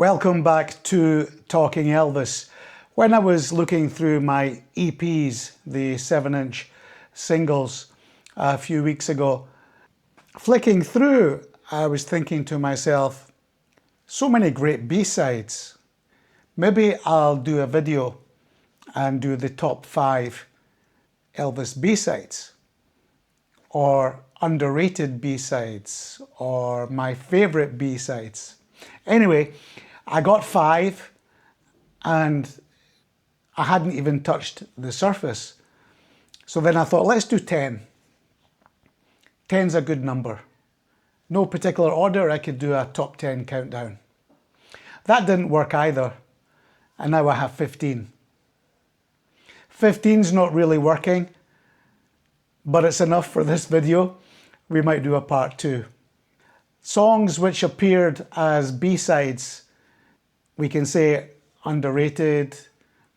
Welcome back to Talking Elvis. When I was looking through my EPs, the 7-inch singles, a few weeks ago, flicking through, I was thinking to myself, so many great B-sides. Maybe I'll do a video and do the top 5 Elvis B-sides, or underrated B-sides, or my favorite B-sides. Anyway, I got 5 and I hadn't even touched the surface. So then I thought, let's do 10. 10's a good number. No particular order, I could do a top 10 countdown. That didn't work either, and now I have 15. 15's not really working, but it's enough for this video. We might do a part 2. Songs which appeared as B-sides, we can say underrated,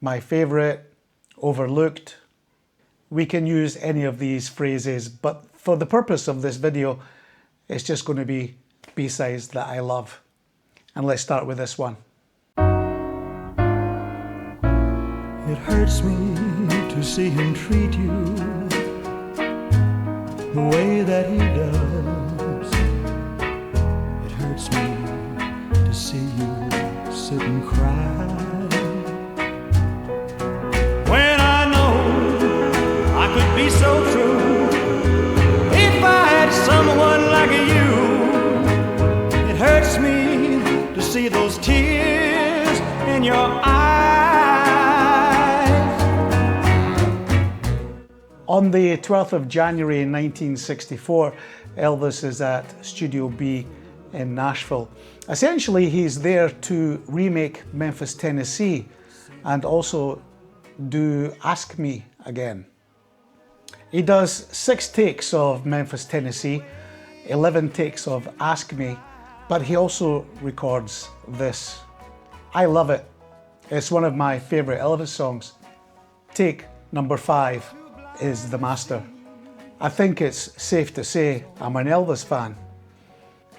my favorite, overlooked. We can use any of these phrases, but for the purpose of this video, it's just going to be B-sides that I love. And let's start with this one. It hurts me to see him treat you the way that he does. It hurts me to see you sit and cry when I know I could be so true if I had someone like you. It hurts me to see those tears in your eyes. On the 12th of January 1964, Elvis is at Studio B in Nashville. Essentially, he's there to remake Memphis, Tennessee, and also do Ask Me Again. He does 6 takes of Memphis, Tennessee, 11 takes of Ask Me, but he also records this. I love it. It's one of my favorite Elvis songs. Take number 5 is the master. I think it's safe to say I'm an Elvis fan.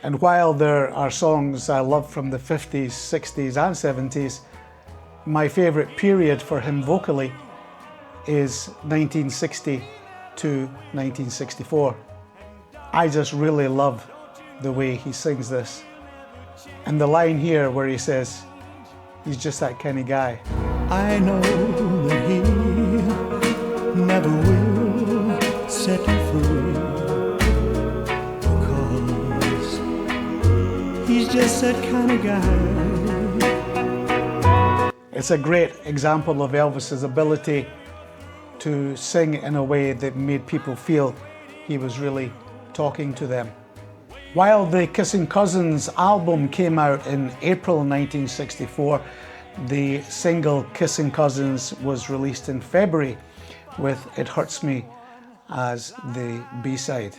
And while there are songs I love from the 50s, 60s and 70s, my favorite period for him vocally is 1960 to 1964. I just really love the way he sings this. And the line here where he says, he's just that kind of guy. I know that he never will set you free, because he's just that kind of guy. It's a great example of Elvis's ability to sing in a way that made people feel he was really talking to them. While the Kissing Cousins album came out in April 1964, the single Kissing Cousins was released in February with It Hurts Me as the B-side.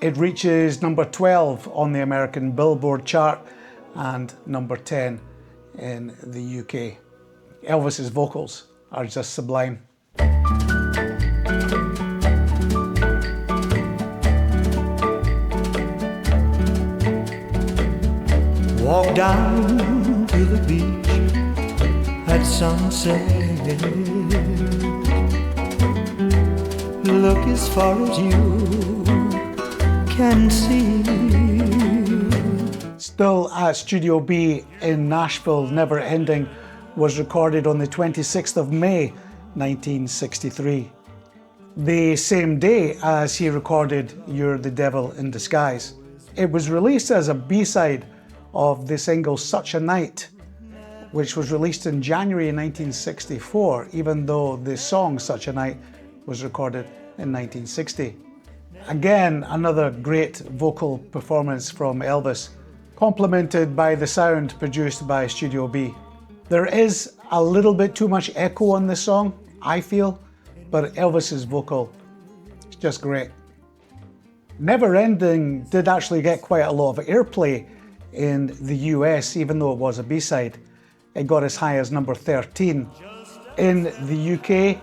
It reaches number 12 on the American Billboard chart and number 10 in the UK. Elvis's vocals are just sublime. Walk down to the beach at sunset. Look as far as you can see. Still at Studio B in Nashville, Never Ending was recorded on the 26th of May 1963. The same day as he recorded You're the Devil in Disguise. It was released as a B-side of the single Such a Night, which was released in January 1964, even though the song Such a Night was recorded in 1960. Again, another great vocal performance from Elvis, complemented by the sound produced by Studio B. There is a little bit too much echo on this song, I feel, but Elvis's vocal is just great. Never Ending did actually get quite a lot of airplay in the US, even though it was a B-side. It got as high as number 13. In the UK,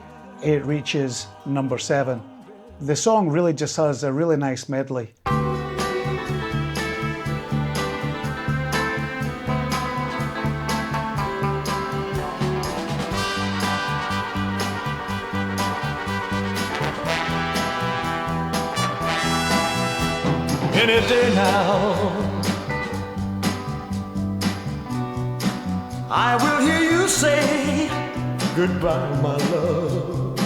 it reaches number 7. The song really just has a really nice medley. any day now. I will hear you say goodbye, my love.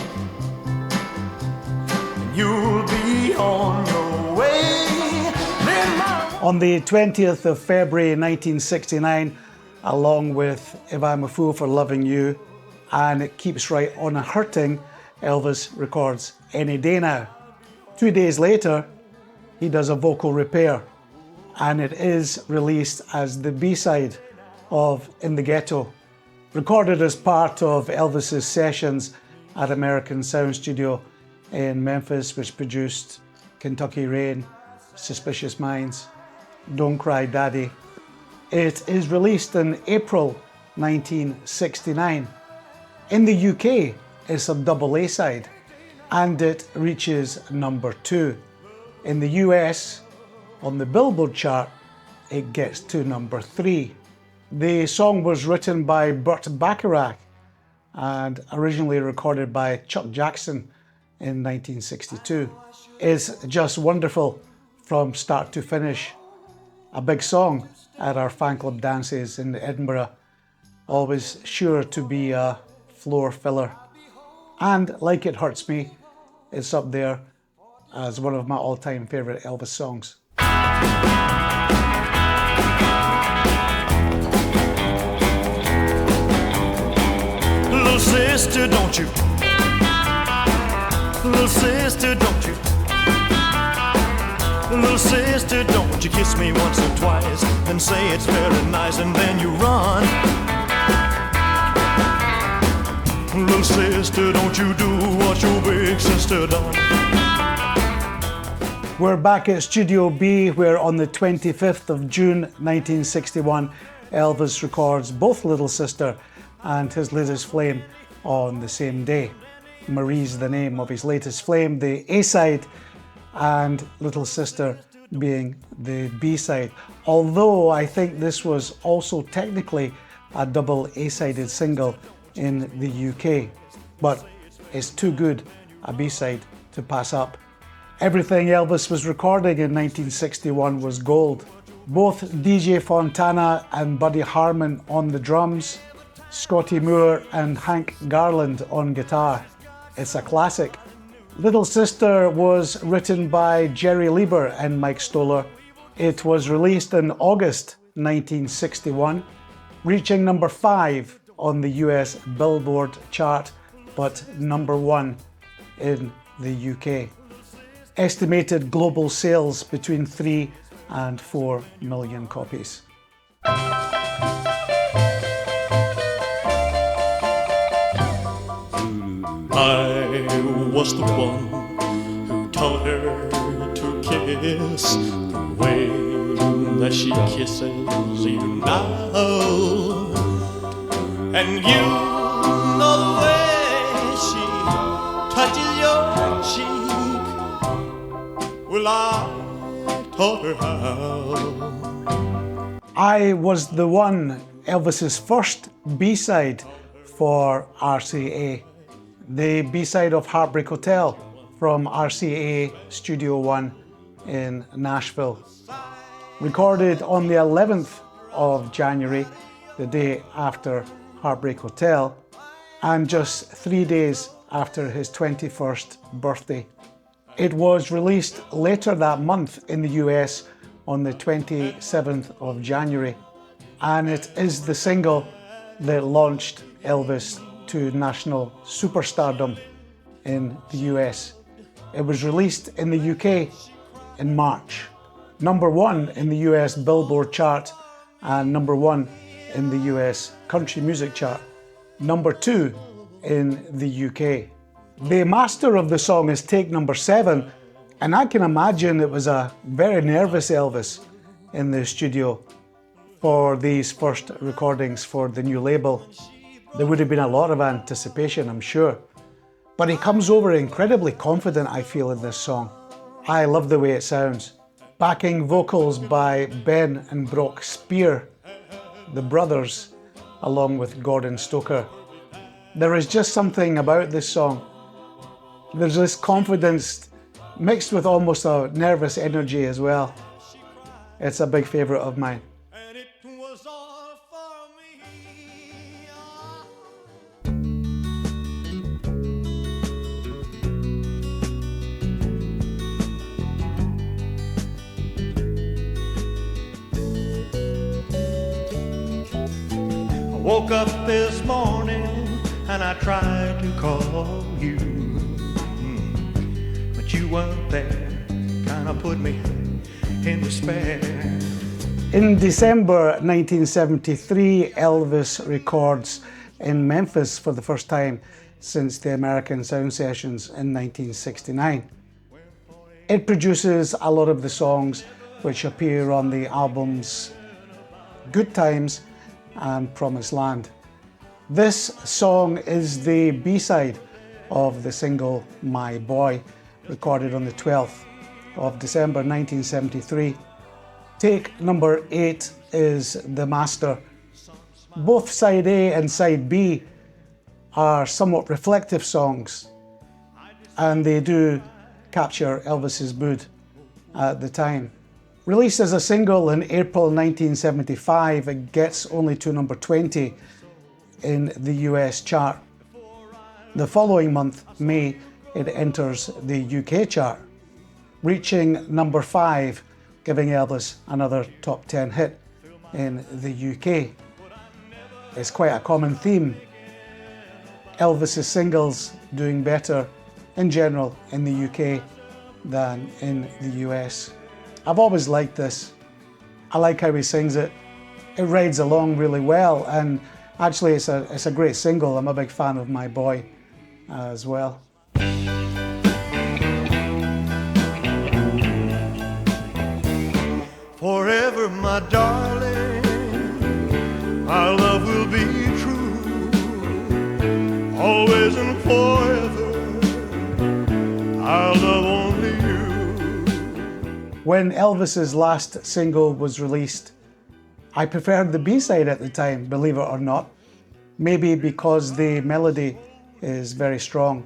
You'll be on your way. Then On the 20th of February 1969, along with If I'm a Fool for Loving You and It Keeps Right On a Hurting, Elvis records Any Day Now. 2 days later, he does a vocal repair, and it is released as the B-side of In the Ghetto, recorded as part of Elvis's sessions at American Sound Studio in Memphis, which produced Kentucky Rain, Suspicious Minds, Don't Cry Daddy. It is released in April 1969. In the UK, it's a double A-side, and it reaches number 2. In the US, on the Billboard chart, it gets to number 3. The song was written by Burt Bacharach and originally recorded by Chuck Jackson in 1962. It's just wonderful from start to finish. A big song at our fan club dances in Edinburgh, always sure to be a floor filler. And Like It Hurts Me, it's up there as one of my all-time favourite Elvis songs. little sister, don't you? Little sister, don't you? Little sister, don't you kiss me once or twice, then say it's very nice, and then you run. Little sister, don't you do what your big sister done. We're back at Studio B, where on the 25th of June 1961, Elvis records both Little Sister and his latest flame on the same day. Marie's the name of his latest flame, the A-side, and Little Sister being the B-side. Although I think this was also technically a double A-sided single in the UK, but it's too good a B-side to pass up. Everything Elvis was recording in 1961 was gold. Both DJ Fontana and Buddy Harman on the drums, Scotty Moore and Hank Garland on guitar. It's a classic. Little Sister was written by Jerry Lieber and Mike Stoller. It was released in August 1961, reaching number 5 on the US Billboard chart, but number 1 in the UK. Estimated global sales between 3 and 4 million copies. I was the one who taught her to kiss the way that she kisses you now. And you know the way she touches your cheek. Well, I taught her how. I Was the One, Elvis's first B-side for RCA. The B-side of Heartbreak Hotel from RCA Studio One in Nashville. Recorded on the 11th of January, the day after Heartbreak Hotel, and just 3 days after his 21st birthday. It was released later that month in the US on the 27th of January, and it is the single that launched Elvis to national superstardom in the US. It was released in the UK in March. Number 1 in the US Billboard chart and number 1 in the US country music chart. Number 2 in the UK. The master of the song is take number 7, and I can imagine it was a very nervous Elvis in the studio for these first recordings for the new label. There would have been a lot of anticipation, I'm sure. But he comes over incredibly confident, I feel, in this song. I love the way it sounds. Backing vocals by Ben and Brock Spear, the brothers, along with Gordon Stoker. There is just something about this song. There's this confidence mixed with almost a nervous energy as well. It's a big favourite of mine. And it was all for me. I woke up this morning and I tried to call you, but you weren't there. Kinda put me in despair. In December 1973, Elvis records in Memphis for the first time since the American Sound Sessions in 1969. It produces a lot of the songs which appear on the albums Good Times and Promised Land. This song is the B-side of the single My Boy, recorded on the 12th of December 1973. Take number 8 is The Master. Both side A and side B are somewhat reflective songs, and they do capture Elvis's mood at the time. Released as a single in April 1975, it gets only to number 20 in the US chart. The following month, May, it enters the UK chart, reaching number 5, giving Elvis another top 10 hit in the UK. It's quite a common theme. Elvis's singles doing better in general in the UK than in the US. I've always liked this. I like how he sings it. It rides along really well, and actually it's a great single. I'm a big fan of My Boy as well. Forever, my darling, our love will be true. Always and forever, our love only you. When Elvis's last single was released, I preferred the B-side at the time, believe it or not. Maybe because the melody is very strong.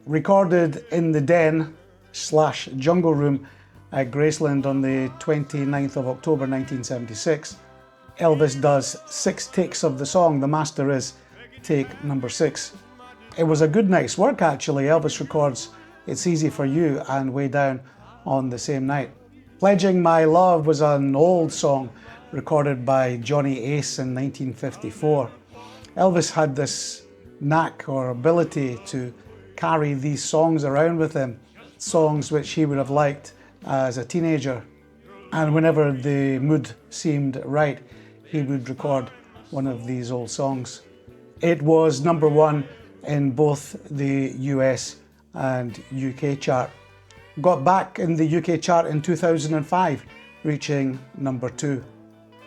Recorded in the den/jungle room at Graceland on the 29th of October 1976, Elvis does 6 takes of the song. The master is take number 6. It was a good night's work actually. Elvis records It's Easy for You and Way Down on the same night. Pledging My Love was an old song recorded by Johnny Ace in 1954. Elvis had this knack or ability to carry these songs around with him, songs which he would have liked as a teenager. And whenever the mood seemed right, he would record one of these old songs. It was number 1 in both the US and UK chart. Got back in the UK chart in 2005, reaching number 2.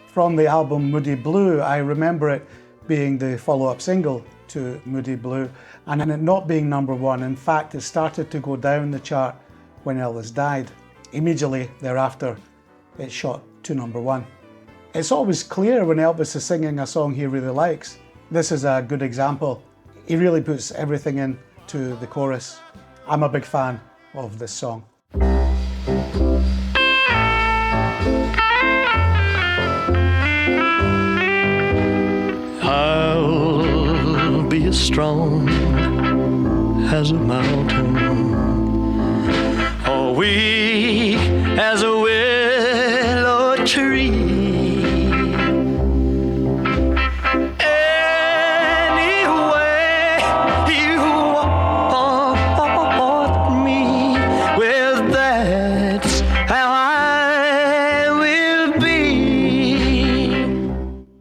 From the album Moody Blue, I remember it being the follow-up single to Moody Blue, and it not being number 1. In fact, it started to go down the chart when Elvis died. Immediately thereafter, it shot to number 1. It's always clear when Elvis is singing a song he really likes. This is a good example. He really puts everything into the chorus. I'm a big fan of this song. I'll be as strong as a mountain, or weak as a willow tree.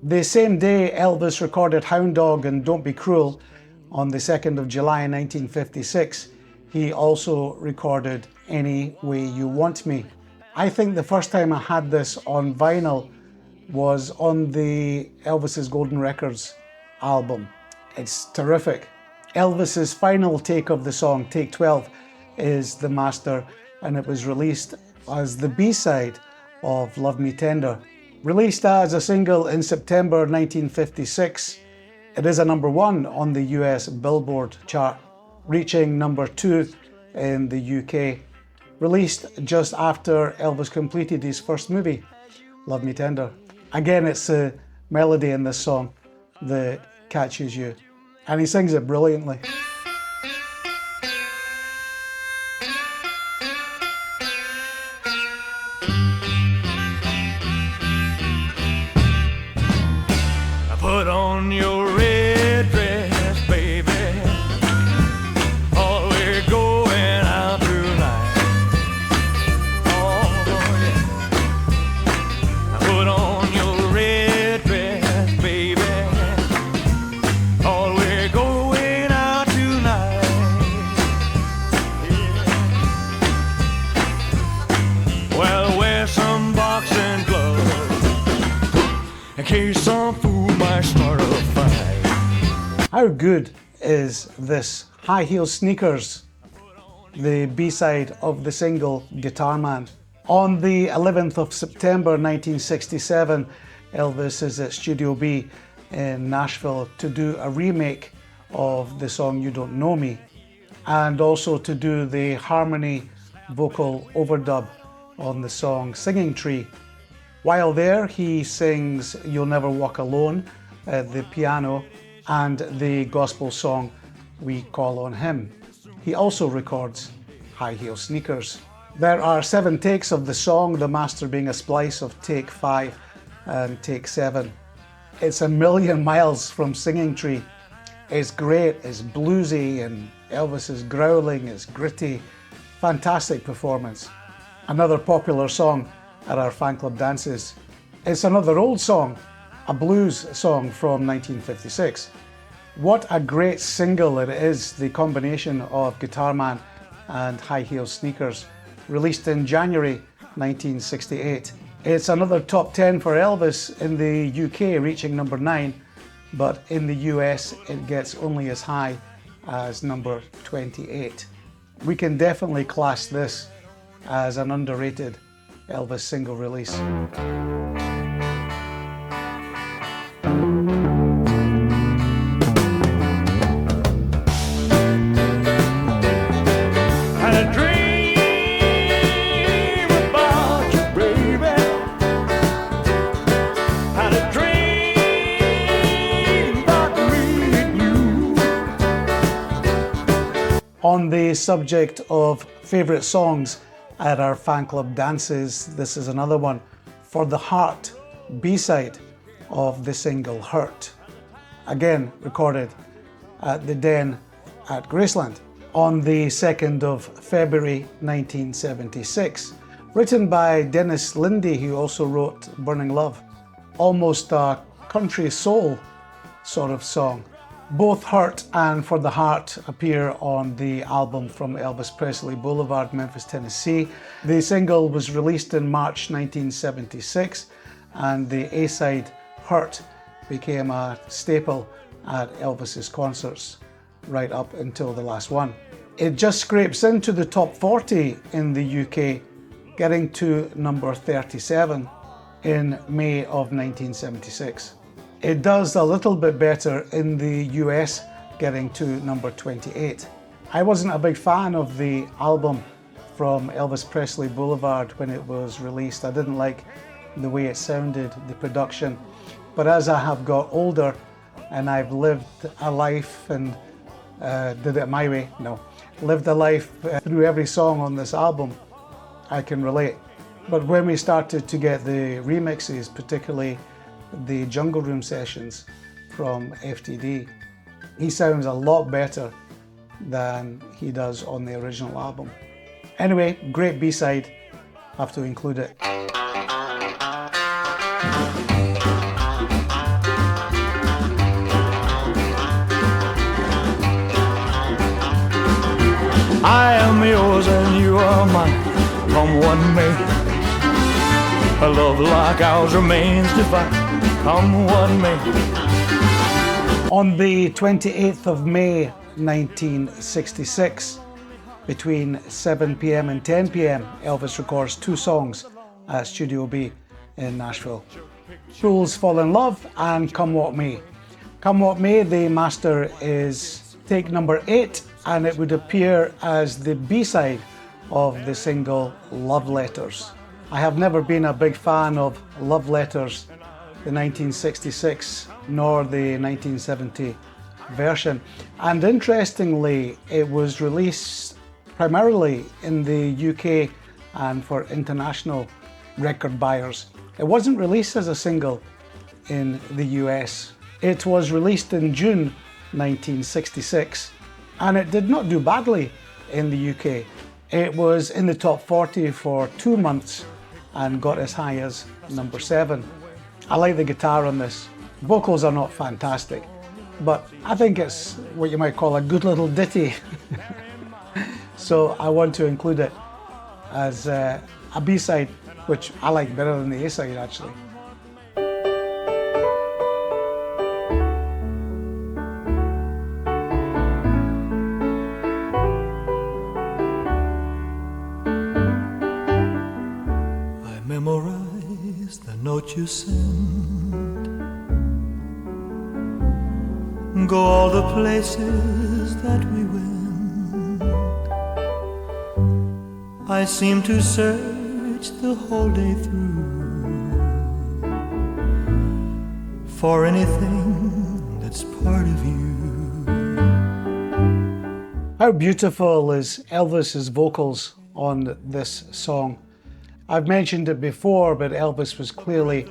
The same day, Elvis recorded Hound Dog and Don't Be Cruel on the 2nd of July 1956. He also recorded Any Way You Want Me. I think the first time I had this on vinyl was on the Elvis's Golden Records album. It's terrific. Elvis's final take of the song, take 12, is The Master, and it was released as the B-side of Love Me Tender. Released as a single in September 1956, it is a number 1 on the US Billboard chart, reaching number 2 in the UK. released just after Elvis completed his first movie, Love Me Tender. Again, it's the melody in this song that catches you, and he sings it brilliantly. Put on your red dress, baby. Oh, we're going out tonight. Oh, yeah. Put on your red dress, baby. Oh, we're going out tonight. Yeah. Well, wear some boxing gloves in case some fool might start a fight. How good is this? High Heel Sneakers, the B-side of the single Guitar Man. On the 11th of September 1967, Elvis is at Studio B in Nashville to do a remake of the song You Don't Know Me, and also to do the harmony vocal overdub on the song Singing Tree. While there, he sings You'll Never Walk Alone at the piano and the gospel song We Call on Him. He also records High Heel Sneakers. There are 7 takes of the song, the master being a splice of take 5 and take 7. It's a million miles from Singing Tree. It's great, it's bluesy, and Elvis is growling, it's gritty. Fantastic performance. Another popular song at our fan club dances. It's another old song, a blues song from 1956. What a great single it is, the combination of Guitar Man and High Heel Sneakers, released in January 1968. It's another top 10 for Elvis in the UK, reaching number 9, but in the US it gets only as high as number 28. We can definitely class this as an underrated Elvis single release. Had a dream about you, baby. Had a dream about me and you. On the subject of favourite songs at our fan club dances, this is another one, For the Heart, B-side of the single Hurt. Again recorded at the Den at Graceland on the 2nd of February 1976. Written by Dennis Lindy, who also wrote Burning Love. Almost a country soul sort of song. Both Hurt and For the Heart appear on the album From Elvis Presley Boulevard, Memphis, Tennessee. The single was released in March 1976, and the A-side Hurt became a staple at Elvis's concerts right up until the last one. It just scrapes into the top 40 in the UK, getting to number 37 in May of 1976. It does a little bit better in the US, getting to number 28. I wasn't a big fan of the album From Elvis Presley Boulevard when it was released. I didn't like the way it sounded, the production. But as I have got older and I've lived a life and did it my way, lived a life through every song on this album, I can relate. But when we started to get the remixes, particularly the Jungle Room sessions from FTD, he sounds a lot better than he does on the original album. Anyway, great B-side, have to include it. I am yours and you are mine, come what may. A love like ours remains divine, come what may. On the 28th of May 1966, between 7 p.m. and 10 p.m, Elvis records 2 songs at Studio B in Nashville. Fools Fall in Love and Come What May. Come What May, the master, is take number 8, and it would appear as the B-side of the single Love Letters. I have never been a big fan of Love Letters, the 1966 nor the 1970 version. And interestingly, it was released primarily in the UK and for international record buyers. It wasn't released as a single in the US. It was released in June 1966, and it did not do badly in the UK. It was in the top 40 for 2 months and got as high as number 7. I like the guitar on this. Vocals are not fantastic, but I think it's what you might call a good little ditty. So I want to include it as a B-side, which I like better than the A-side actually. I memorize the note you send, go all the places that we went. I seem to search the whole day through for anything that's part of you. How beautiful is Elvis's vocals on this song? I've mentioned it before, but Elvis was clearly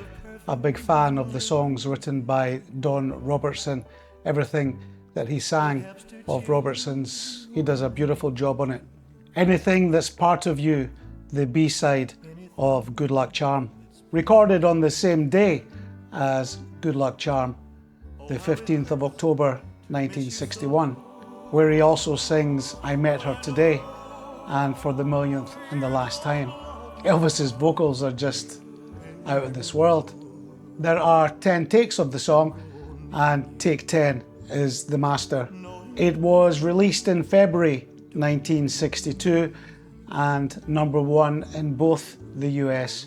a big fan of the songs written by Don Robertson. Everything that he sang of Robertson's, he does a beautiful job on it. Anything That's Part of You, the B-side of Good Luck Charm. Recorded on the same day as Good Luck Charm, the 15th of October 1961, where he also sings I Met Her Today and For the Millionth and the Last Time. Elvis's vocals are just out of this world. There are 10 takes of the song, and take 10 is the master. It was released in February 1962 and number 1 in both the US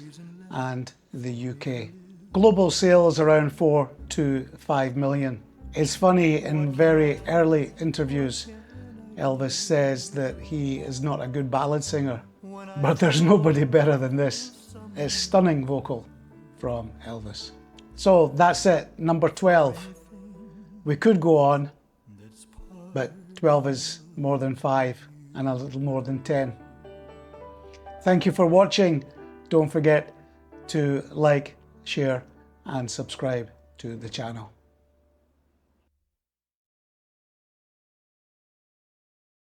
and the UK. Global sales around 4 to 5 million. It's funny, in very early interviews, Elvis says that he is not a good ballad singer, but there's nobody better than this. It's stunning vocal from Elvis. So that's it, number 12. We could go on, but 12 is more than 5 and a little more than 10. Thank you for watching. Don't forget to like, share and subscribe to the channel.